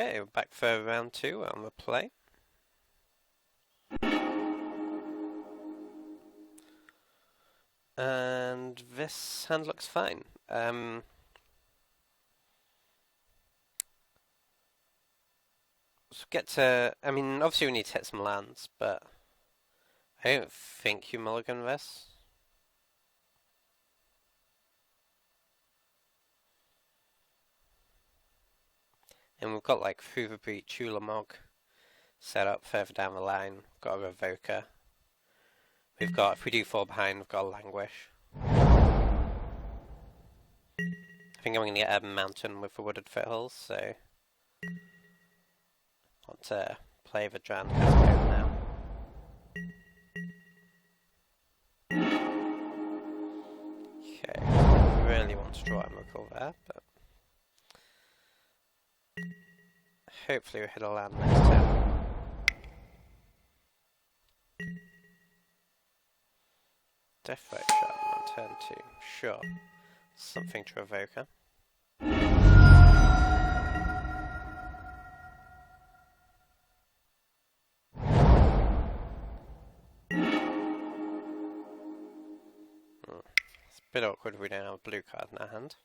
Okay, we're back for round two on the play. And this hand looks fine. Let's get to... I mean, obviously we need to hit some lands, but I don't think you mulligan this. And we've got like Through the Breach, Ulamog set up further down the line. We've got a Revoker. We've got, if we do fall behind, we've got a Languish. I think I'm going to get Urban Mountain with the Wooded Foothills, so I want to play the Drowned Cascade now. Okay, really want to draw Emrakul there, but hopefully we hit a land next turn. Deathlight Shaman on turn 2, sure. Something to Revoker. It's a bit awkward if we don't have a blue card in our hand.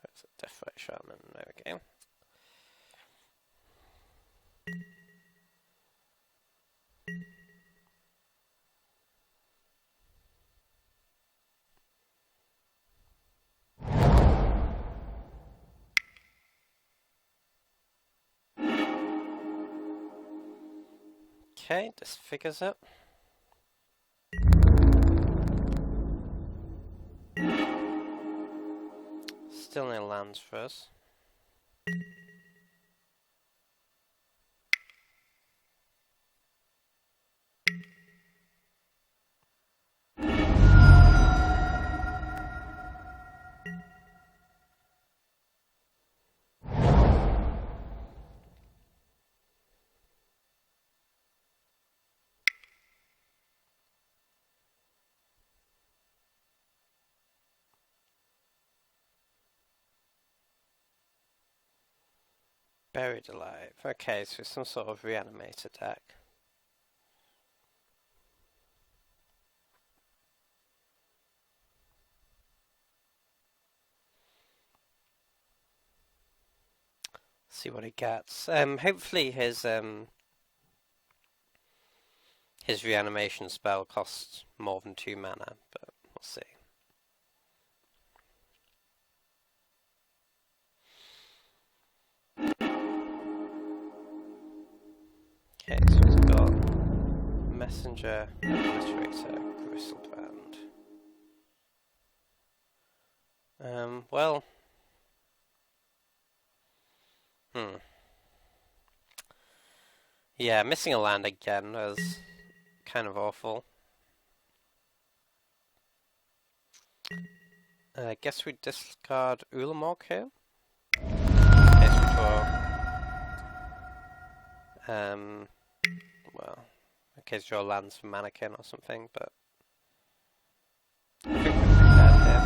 That's a Deathlight Shaman, there we go. Okay, disfigures it. Still no lands for us. Buried Alive. Okay, so some sort of reanimator deck. See what he gets. Hopefully his reanimation spell costs more than 2 mana, but we'll see. Okay, so he's got Messenger, Obliterator, Gristlebrand. Well... Yeah, missing a land again was kind of awful. I guess we discard Ulamog here. Yes, we draw. Well, in case draw lands for Mannequin or something, but I think we're pretty bad there.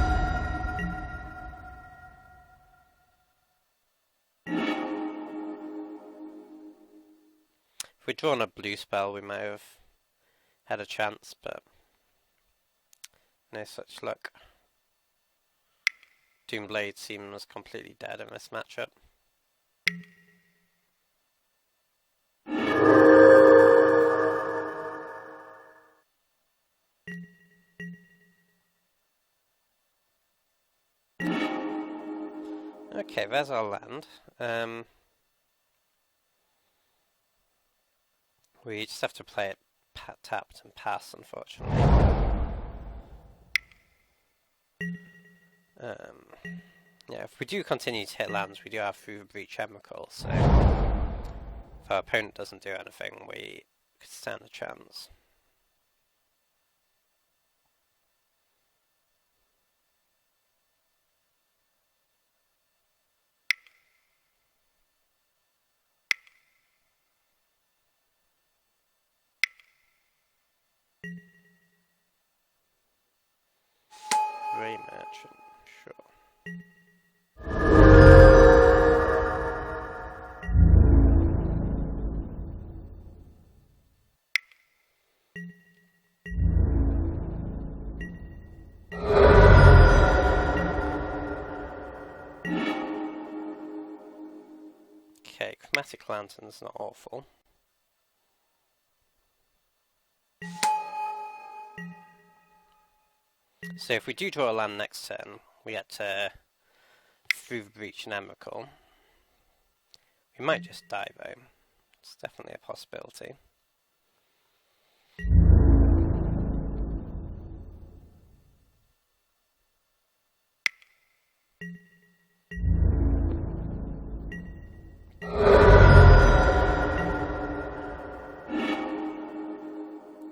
If we'd drawn a blue spell, we might have had a chance, but no such luck. Doomblade seems completely dead in this matchup. Okay, there's our land. We just have to play it tapped and pass, unfortunately. Yeah, if we do continue to hit lands, we do have Through the Breach Emrakul, so if our opponent doesn't do anything, we could stand a chance. Grey Merchant, sure. Okay, Chromatic Lantern's not awful. So if we do draw a land next turn, we get Through the Breach and Emrakul. We might just die though. It's definitely a possibility.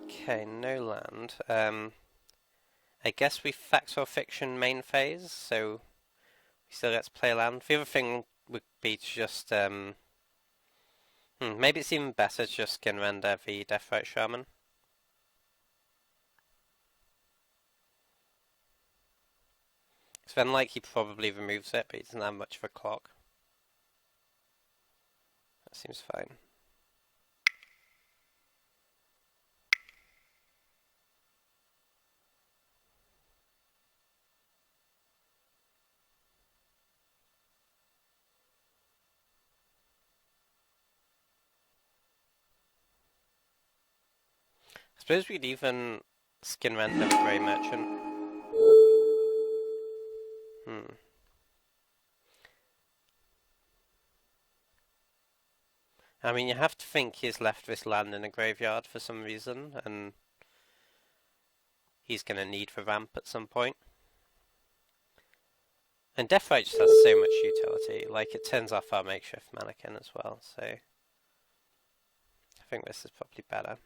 Okay, no land. I guess we Fact or Fiction main phase, so we still get to play land. The other thing would be to just maybe it's even better to just skin render the Deathrite Shaman. So then, like, he probably removes it, but he doesn't have much of a clock. That seems fine. I suppose we could even skin render the Grey Merchant. I mean, you have to think he's left this land in a graveyard for some reason, and he's going to need the ramp at some point. And Deathrite just has so much utility, like it turns off our makeshift mannequin as well, so I think this is probably better.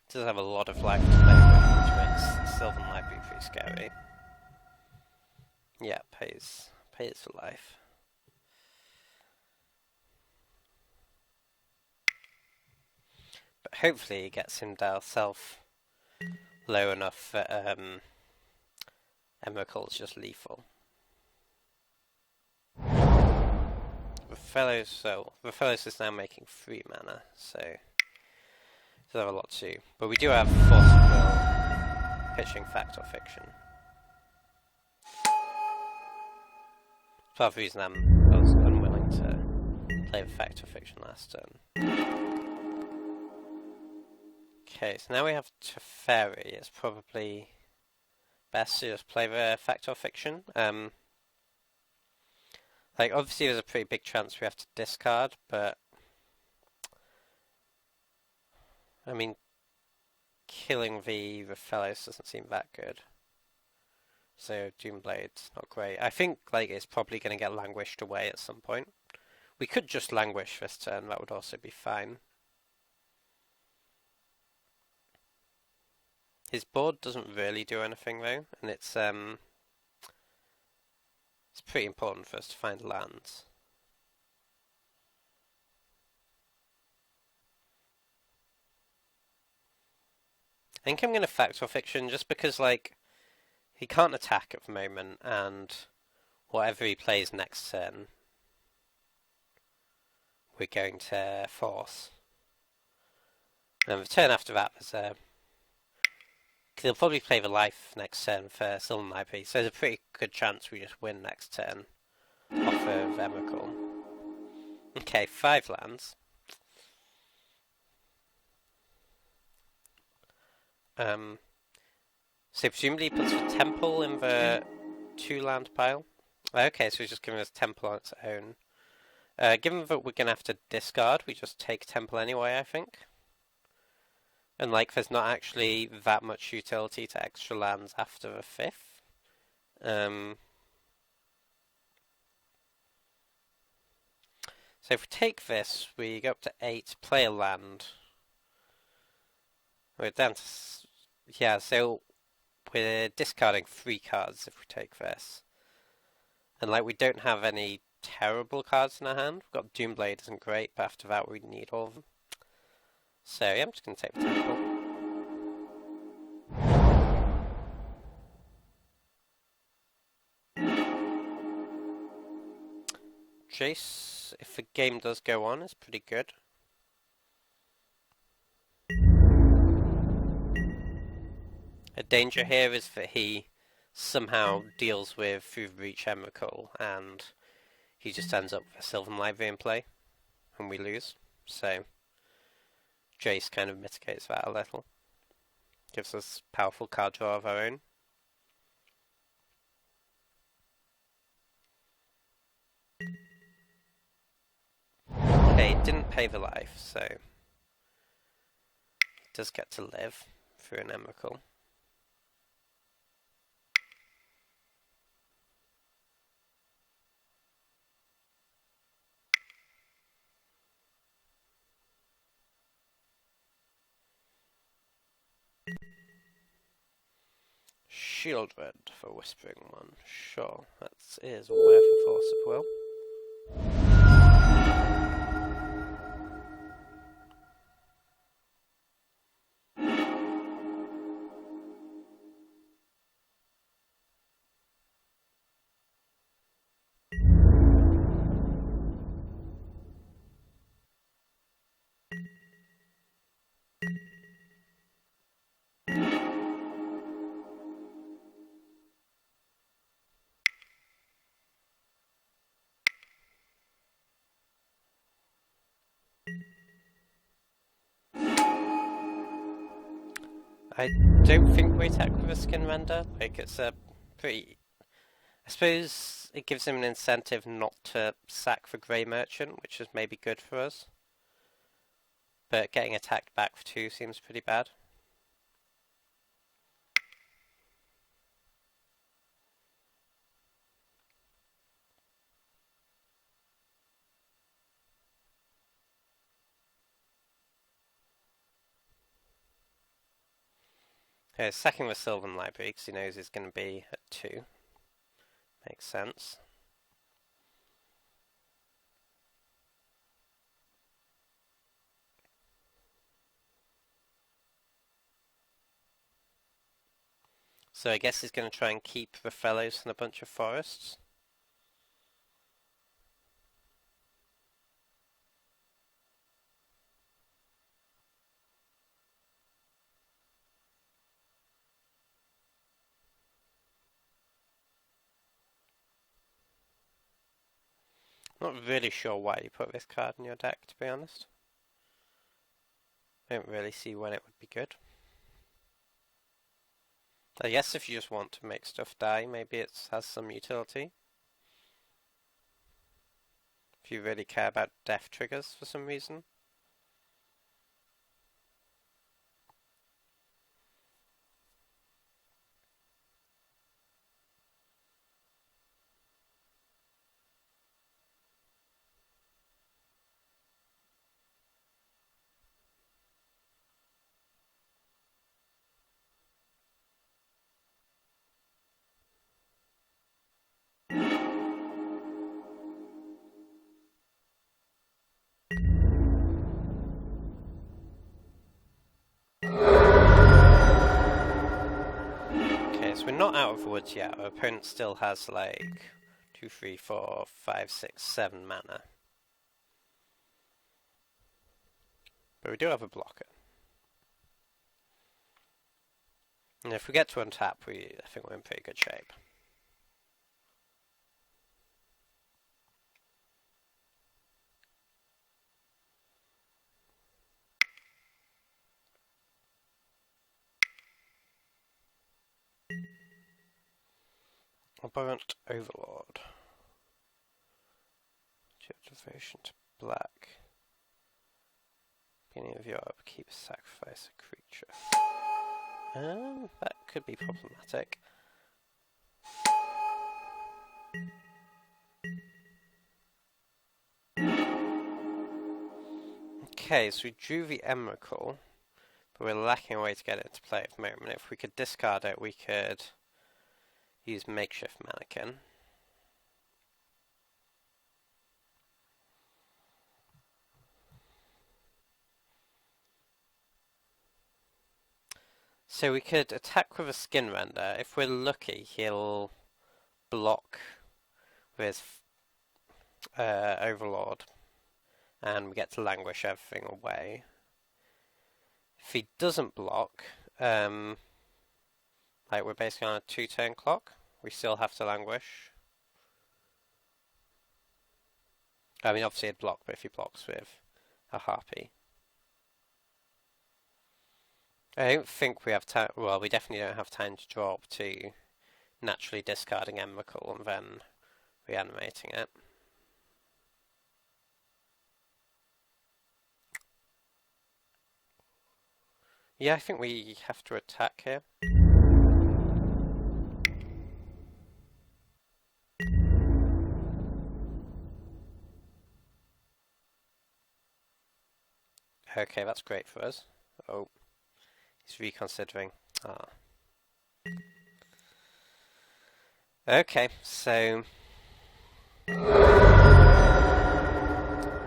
It does have a lot of life to play with, which makes Sylvan Library pretty scary. Yeah, pays for life. But hopefully he gets himself low enough that Emrakul's just lethal. The Fellows is now making 3 mana, so does have a lot to do. But we do have Force of Will, pitching Fact or Fiction. Part of the reason I was unwilling to play the Fact or Fiction last turn. Okay, so now we have Teferi. It's probably best to just play the Fact or Fiction. Like, obviously there's a pretty big chance we have to discard, but I mean, killing the Fellows doesn't seem that good. So Doomblade's not great. I think like it's probably going to get languished away at some point. We could just languish this turn, that would also be fine. His board doesn't really do anything though, and it's pretty important for us to find lands. I think I'm going to Fact or Fiction just because, like, he can't attack at the moment, and whatever he plays next turn, we're going to force. And the turn after that, he'll probably play the life next turn for Sylvan Library, so there's a pretty good chance we just win next turn off of Emrakul. Okay, 5 lands. So presumably he puts the Temple in the 2-land pile. Okay, so he's just giving us Temple on its own. Given that we're going to have to discard, we just take Temple anyway, I think. And like, there's not actually that much utility to extra lands after the 5th. So if we take this, we go up to 8, play a land. We're down to... Yeah, so we're discarding 3 cards if we take this. And like, we don't have any terrible cards in our hand. We've got Doomblade isn't great, but after that we need all of them. So yeah, I'm just going to take the temple. Jace, if the game does go on, is pretty good. A danger here is that he somehow deals with through Reach Emrakul, and he just ends up with a Sylvan Library in play, and we lose. So Jace kind of mitigates that a little. Gives us powerful card draw of our own. Okay, didn't pay the life, so he does get to live through an Emrakul. Shieldred for Whispering One. Sure, that is worth a Force of Will. I don't think we attack with a Skin Render. Like, it's a pretty... I suppose it gives him an incentive not to sack the Grey Merchant, which is maybe good for us. But getting attacked back for 2 seems pretty bad. Okay, sacking the Sylvan Library because he knows he's going to be at 2. Makes sense. So I guess he's going to try and keep the fellows in a bunch of forests. Not really sure why you put this card in your deck, to be honest. I don't really see when it would be good. I guess if you just want to make stuff die, maybe it has some utility. If you really care about death triggers for some reason. So we're not out of the woods yet. Our opponent still has like 2, 3, 4, 5, 6, 7 mana. But we do have a blocker. And if we get to untap, I think we're in pretty good shape. Aberrant Overlord. Devotion to black. Beginning of Europe, keep sacrifice a creature. That could be problematic. Okay, so we drew the Emrakul, but we're lacking a way to get it into play at the moment. If we could discard it, we could use Makeshift Mannequin. So we could attack with a Skinrender. If we're lucky, he'll block with Overlord, and we get to languish everything away. If he doesn't block, like we're basically on a 2-turn clock, we still have to languish. I mean, obviously it'd block, but if he blocks with a Harpy. I don't think we have time. Well, we definitely don't have time to drop to naturally discarding Emrakul and then reanimating it. Yeah, I think we have to attack here. Okay, that's great for us. Oh. He's reconsidering. Ah. Okay, so...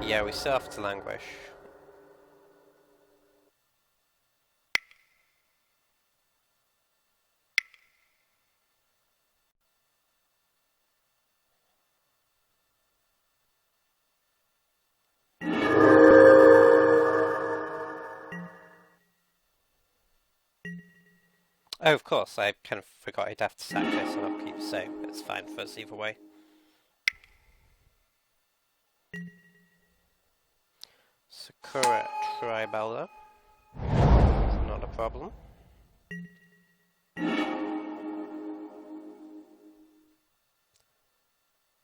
yeah, we still have to languish. Oh, of course, I kind of forgot I'd have to sack this and I'll keep so it's fine for us either way. Sakura Tribelda. Not a problem.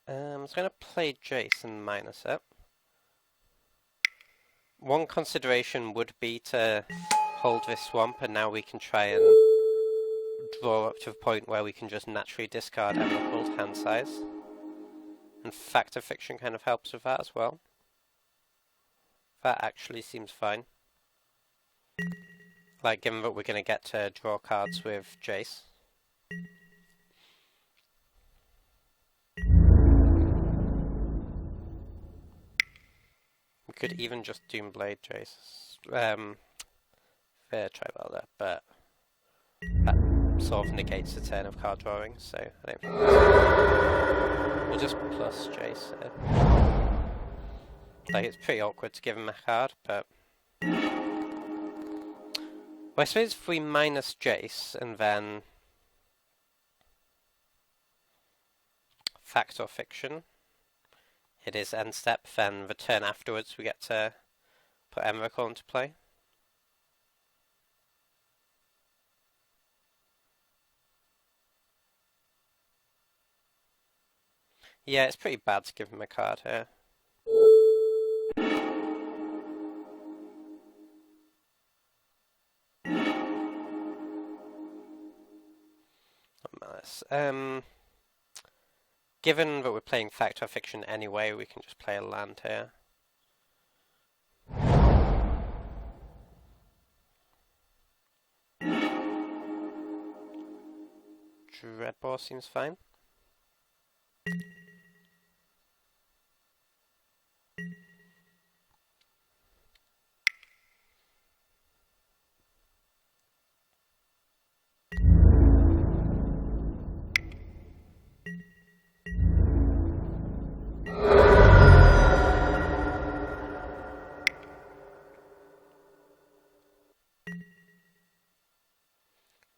I was going to play Jace and minus it. One consideration would be to hold this swamp, and now we can try and draw up to the point where we can just naturally discard Emrakul hand size. And Fact of Fiction kind of helps with that as well. That actually seems fine. Like, given that we're going to get to draw cards with Jace. We could even just Doomblade Jace. Fair Tribelda, but that sort of negates the turn of card drawing, so I don't think that's... We'll just plus Jace here. Like, it's pretty awkward to give him a card, but... Well, I suppose if we minus Jace, and then... Fact or Fiction, it is end step, then the turn afterwards we get to put Emrakul into play. Yeah, it's pretty bad to give him a card here. Given that we're playing Fact or Fiction anyway, we can just play a land here. Dreadbore seems fine.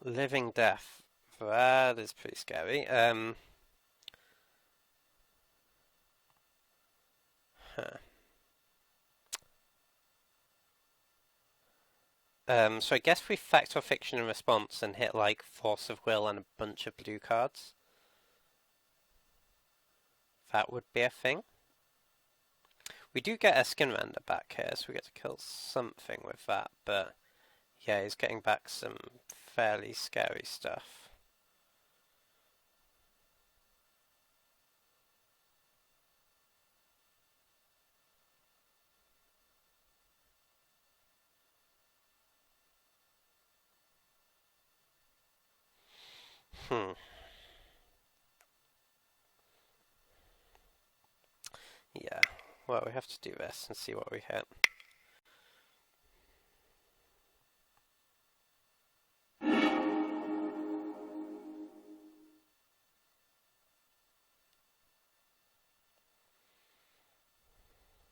Living Death. That is pretty scary. So I guess we Fact or Fiction in response and hit like Force of Will and a bunch of blue cards. That would be a thing. We do get a Skinrender back here, so we get to kill something with that, but yeah, he's getting back some fairly scary stuff. Yeah, well, we have to do this and see what we hit.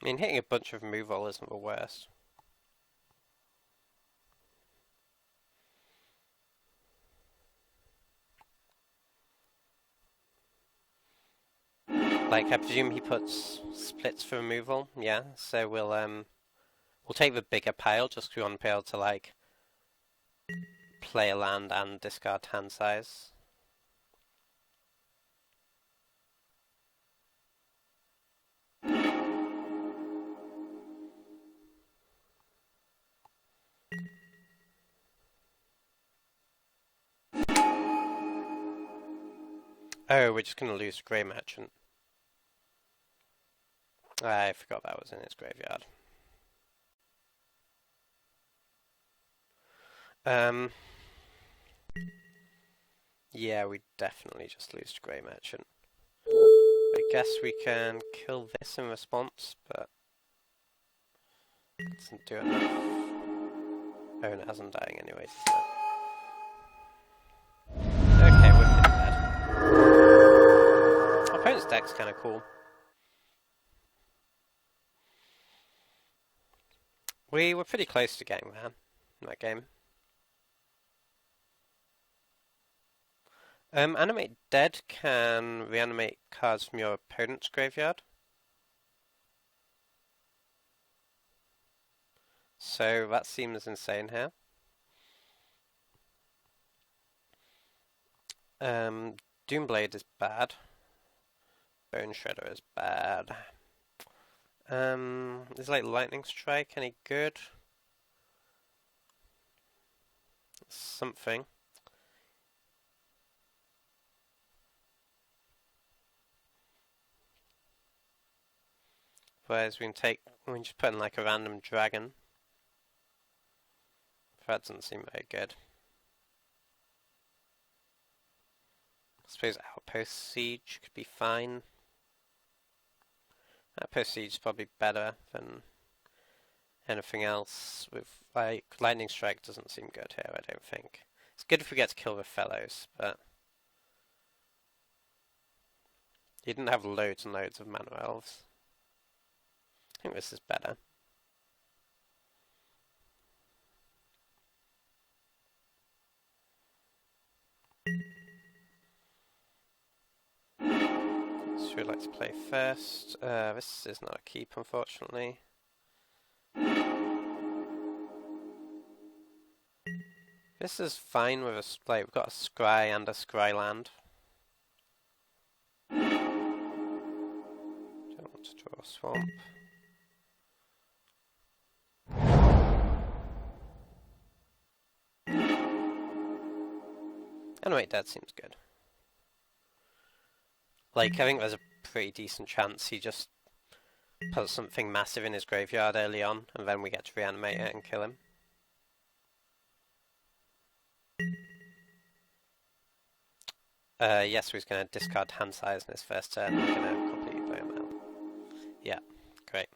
I mean, hitting a bunch of removal isn't the worst. Like, I presume he puts splits for removal, yeah, so we'll take the bigger pile just because we want to be able to, like, play a land and discard hand size. Oh, we're just going to lose Grey Merchant. I forgot that was in his graveyard. Yeah, we definitely just lose to Grey Merchant. I guess we can kill this in response, but it doesn't do enough. Oh, and it hasn't dying anyways, isn't it? Okay, we're pretty bad. Our opponent's deck's kind of cool. We were pretty close to getting there in that game. Animate Dead can reanimate cards from your opponent's graveyard. So that seems insane here. Doomblade is bad. Bone Shredder is bad. Is like Lightning Strike any good? Something. Whereas we can just put in like a random dragon. That doesn't seem very good. I suppose Outpost Siege could be fine. Outpost Siege is probably better than anything else. With like Lightning Strike doesn't seem good here, I don't think. It's good if we get to kill the fellows, but you didn't have loads and loads of mana elves. I think this is better. So we'd like to play first. This is not a keep, unfortunately. This is fine with a like we've got a scry and a scry land. Don't want to draw a swamp. Animate Dead seems good. Like, I think there's a pretty decent chance he just puts something massive in his graveyard early on, and then we get to reanimate it and kill him. Yes, he's going to discard hand size in his first turn. We're going to completely blow him out. Yeah, great.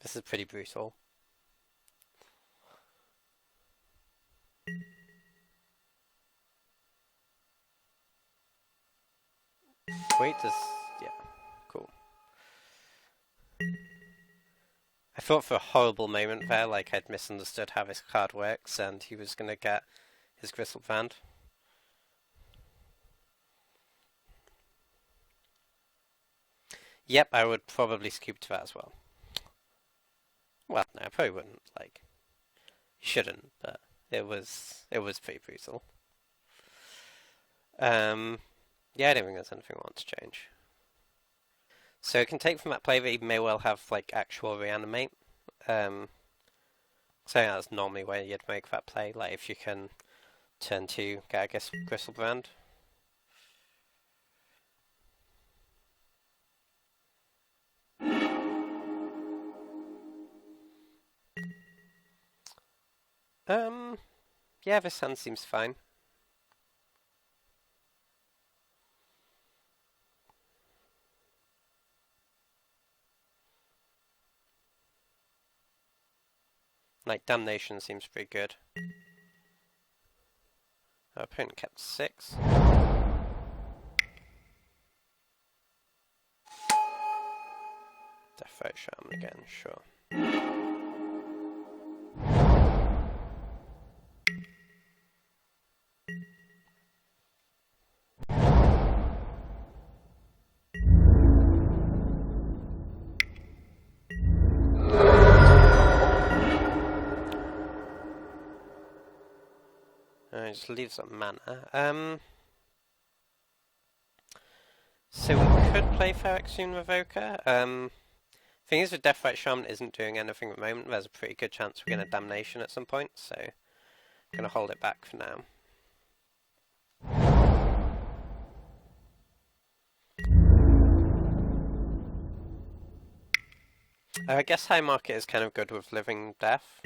This is pretty brutal. Wait, yeah, cool. I thought for a horrible moment there, like I'd misunderstood how this card works, and he was going to get his Grizzled Band. Yep, I would probably scoop to that as well. Well, no, I probably wouldn't. Like, you shouldn't, but it was pretty brutal. Yeah, I don't think there's anything I want to change. So it can take from that play that you may well have like actual reanimate. So that's normally where you'd make that play, like if you can turn 2, get I guess Griselbrand. Yeah, this hand seems fine. Like, Damnation seems pretty good. Our opponent kept 6. Deathright Shaman again, sure. It just leaves up mana. So we could play Phyrexian Revoker. Thing is, with Deathright Shaman isn't doing anything at the moment. There's a pretty good chance we're going to Damnation at some point, so I'm going to hold it back for now. I guess High Market is kind of good with Living Death.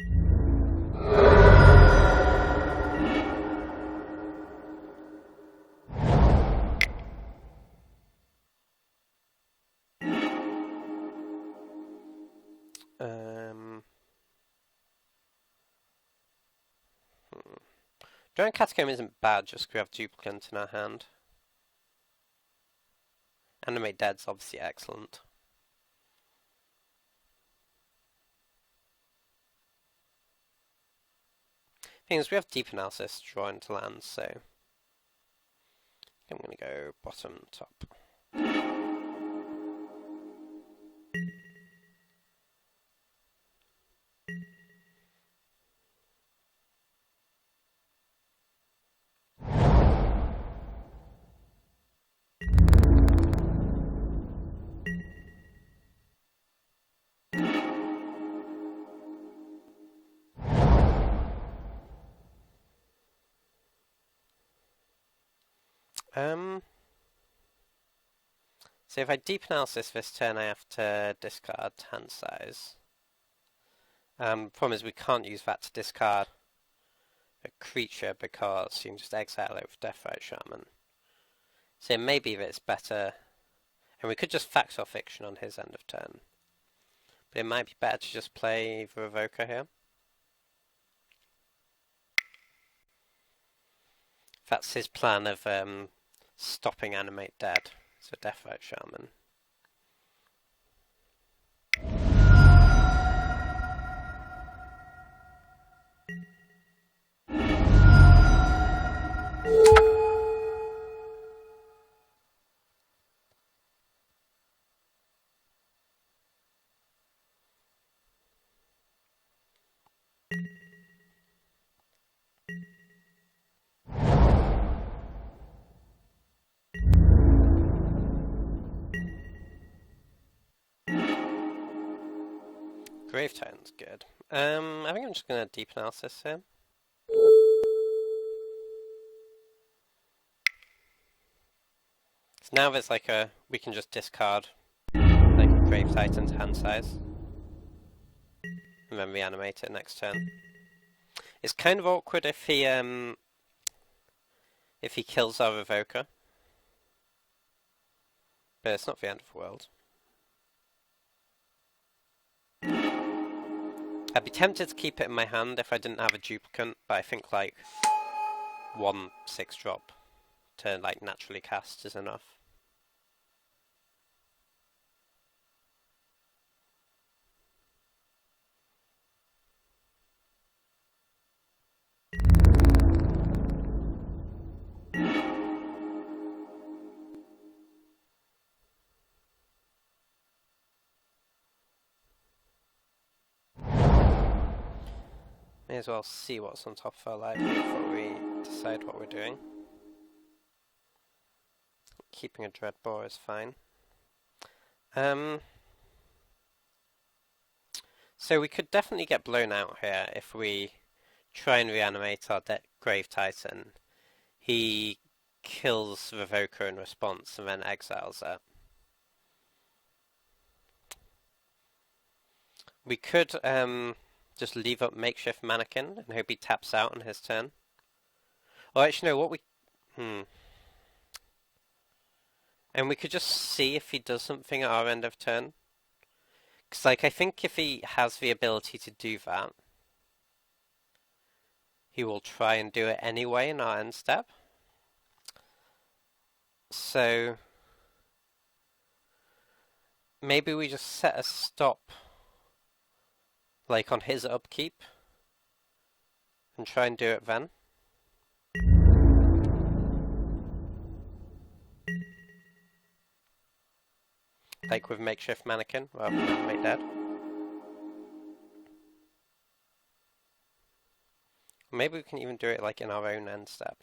Giant Catacomb isn't bad, just because we have Duplicant in our hand. Animate Dead's obviously excellent. Thing is, we have Deep Analysis to draw into lands, so I'm going to go bottom, top. So if I Deep Analysis this turn, I have to discard hand size. Problem is we can't use that to discard a creature because you can just exile it with Deathright Shaman. So it may be that it's better, and we could just Fax or Fiction on his end of turn. But it might be better to just play the Revoker here. That's his plan of stopping Animate Dead. So Deathright Shaman. Grave Titan's good. I think I'm just going to Deep Analysis here. So now there's like we can just discard like Grave Titan's hand size. And then reanimate it next turn. It's kind of awkward if he kills our Revoker. But it's not the end of the world. I'd be tempted to keep it in my hand if I didn't have a Duplicant, but I think like 1 6-drop to like naturally cast is enough. May as well see what's on top of our library before we decide what we're doing. keeping a Dreadbore is fine. So we could definitely get blown out here if we try and reanimate our Grave Titan. He kills Revoker in response and then exiles it. We could just leave up Makeshift Mannequin and hope he taps out on his turn. Or actually, no, what we... And we could just see if he does something at our end of turn. Because, like, I think if he has the ability to do that, he will try and do it anyway in our end step. So, maybe we just set a stop, like, on his upkeep, and try and do it then. Like with Makeshift Mannequin, rather than Make Dead. Maybe we can even do it like in our own end step.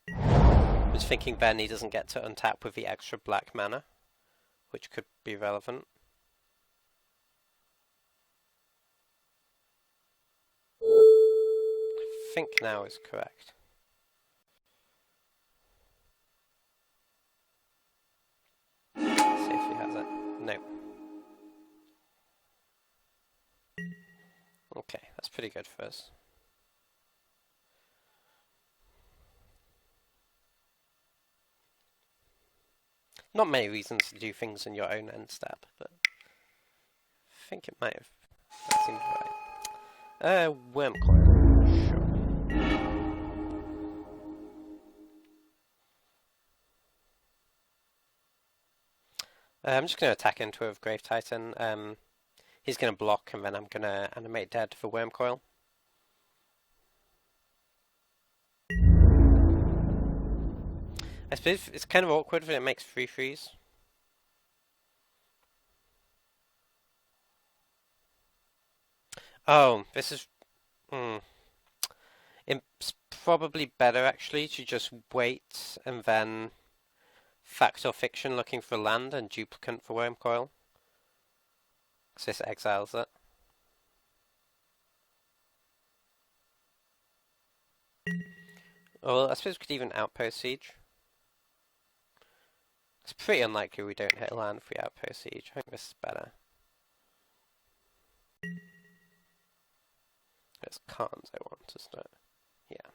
I was thinking then he doesn't get to untap with the extra black mana, which could be relevant. I think now is correct. Let's see if he has it. No. Okay, that's pretty good for us. Not many reasons to do things in your own end step, but I think it might have. That seems right. Wurmcoil. Sure. I'm just going to attack into it with Grave Titan. He's going to block, and then I'm going to animate Dead for Wurmcoil. I suppose it's kind of awkward when it makes 3/3s. Oh, this is... It's probably better, actually, to just wait and then Fact or Fiction looking for land and Duplicant for Wurmcoil. Because this exiles it. Well, I suppose we could even Outpost Siege. It's pretty unlikely we don't hit land if we Outpost Siege. I think this is better. It's Khans I want, isn't it? Yeah.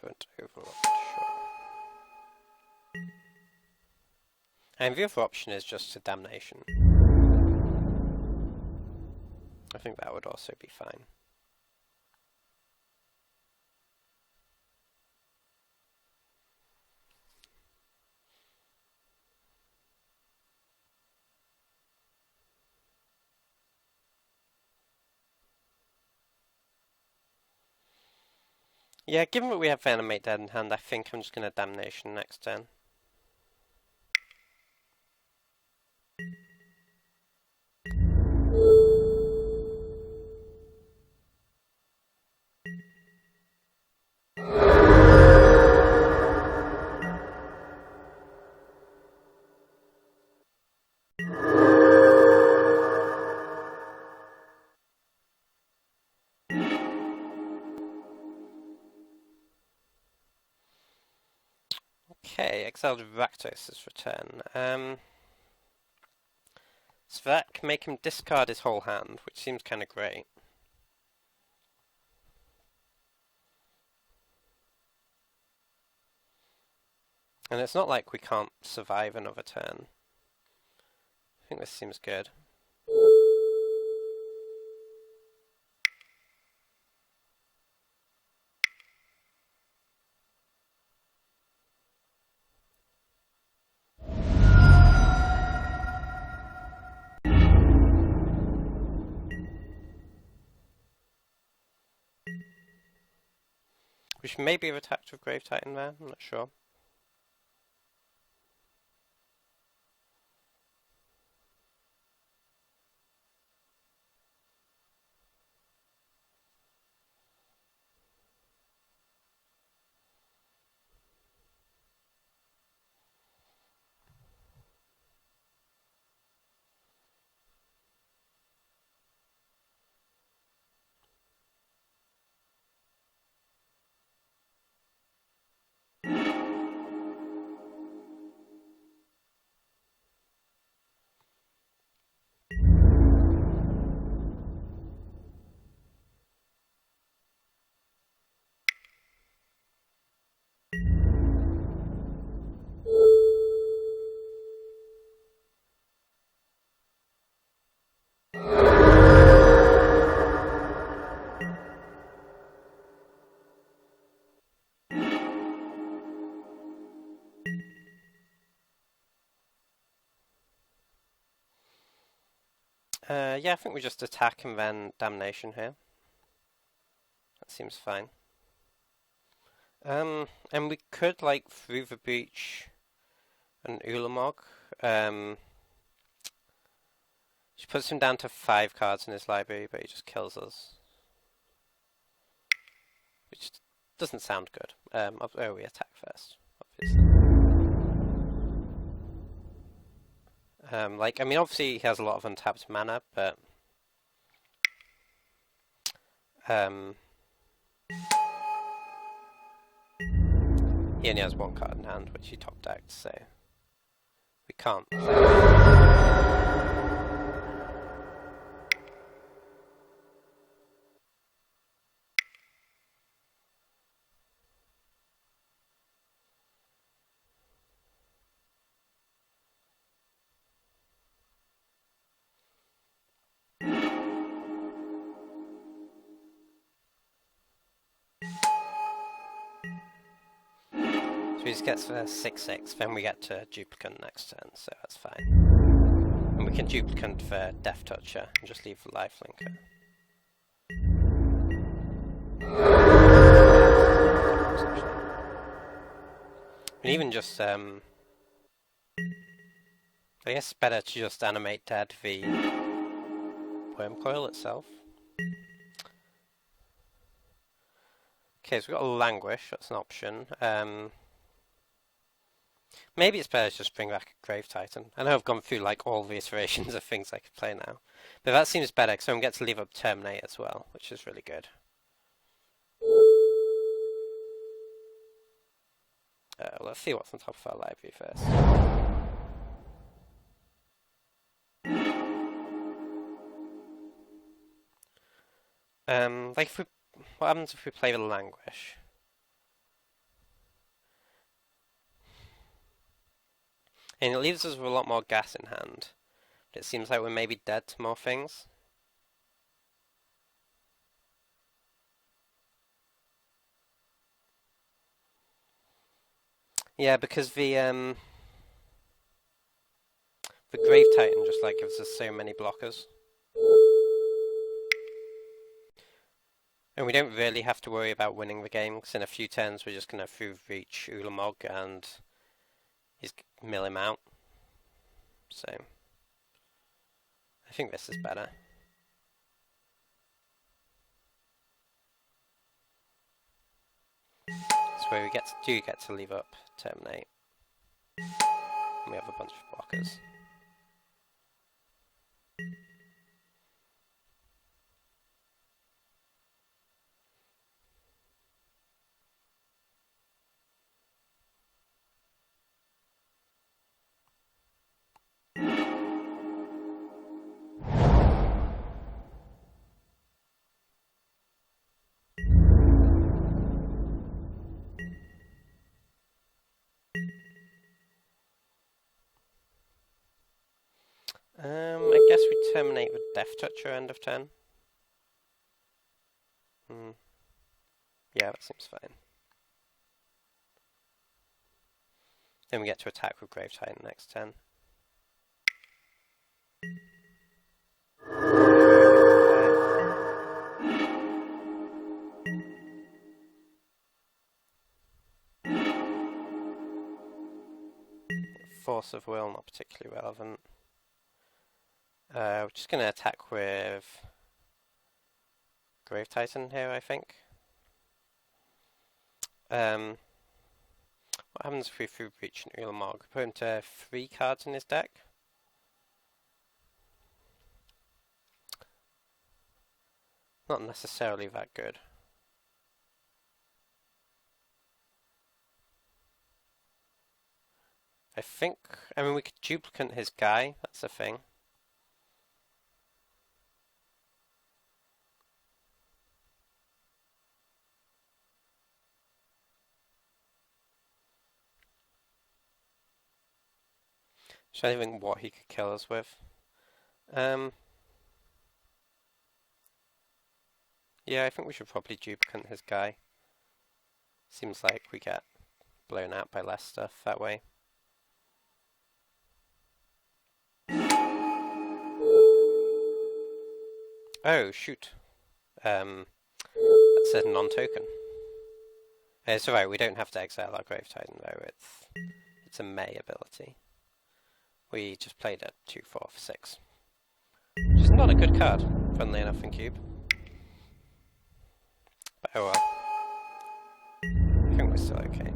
Put Overwatch, sure. And the other option is just a Damnation. I think that would also be fine. Yeah, given that we have Animate Dead in hand, I think I'm just going to Damnation next turn. Okay, exiled Rakdos' return. So that can make him discard his whole hand, which seems kind of great. And it's not like we can't survive another turn. I think this seems good. We should maybe have attacked with Grave Titan there, I'm not sure. Yeah, I think we just attack and then Damnation here. That seems fine. And we could, like, through the breach an Ulamog. She puts him down to 5 cards in his library, but he just kills us. Which doesn't sound good. Oh, we attack first, obviously. Like, I mean, obviously he has a lot of untapped mana, but he only has 1 card in hand, which he top decked, so we can't play it. So he just gets the 6/6, then we get to Duplicant next turn, so that's fine. And we can Duplicant for Death Toucher and just leave the Lifelinker. And even just, I guess it's better to just animate dead the Wormcoil itself. Okay, so we've got a Languish, that's an option. Maybe it's better to just bring back a Grave Titan. I know I've gone through like all the iterations of things I could play now. But that seems better, because I don't get to leave up Terminate as well, which is really good. Let's see what's on top of our library first. Like what happens if we play the Languish? And it leaves us with a lot more gas in hand. But it seems like we're maybe dead to more things. Yeah, because the Grave Titan just like gives us so many blockers. And we don't really have to worry about winning the game, because in a few turns we're just going to through reach Ulamog and he's mill him out. So I think this is better. That's where we do get to leave up Terminate. And we have a bunch of blockers. I guess we terminate with Death Toucher end of turn. Yeah, that seems fine. Then we get to attack with Grave Titan next turn. Force of Will, not particularly relevant. We're just going to attack with Grave Titan here, I think. What happens if we through Breach and Ulamog? Put him to 3 cards in his deck. Not necessarily that good. I mean, we could duplicate his guy, that's the thing. Trying to think what he could kill us with. Yeah, I think we should probably duplicate his guy. Seems like we get blown out by less stuff that way. Oh, shoot. That's a non-token. It's alright, we don't have to exile our Grave Titan though, it's a May ability. We just played a 2-4 for 6. Which is not a good card, funnily enough, in Cube. But oh well. I think we're still okay.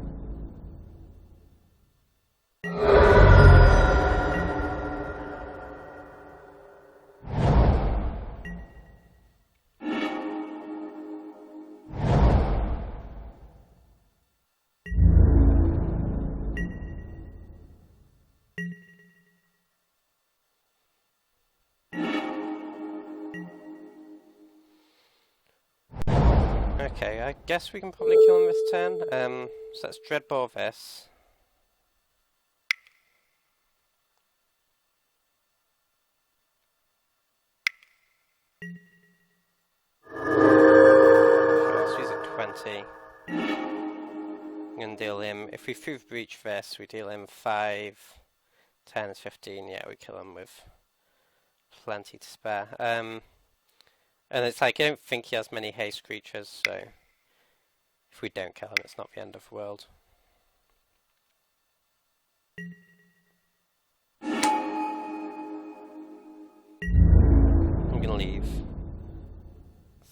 Okay, I guess we can probably kill him this turn. So let's Dreadbore this. Okay, let's use a 20. I'm going to deal him, if we through breach this, we deal him 5, 10, 15, yeah, we kill him with plenty to spare. And it's like, I don't think he has many haste creatures, so if we don't kill him, it's not the end of the world. I'm going to leave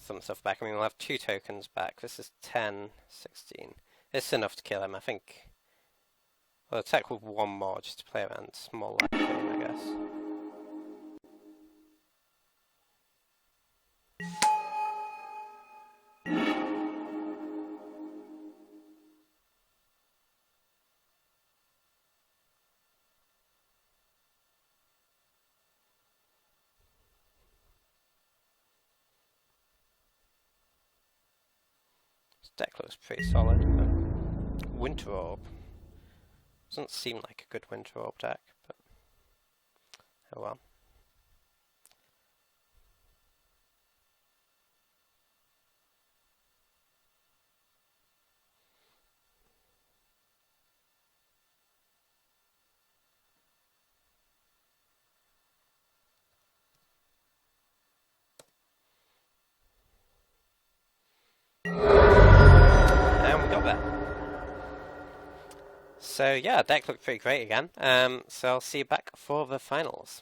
some stuff back. I mean, we'll have 2 tokens back. This is 10, 16. This is enough to kill him, I think. We'll attack with 1 more just to play around small life game, I guess. Deck looks pretty solid, but Winter Orb doesn't seem like a good Winter Orb deck, but oh well. So yeah, deck looked pretty great again. So I'll see you back for the finals.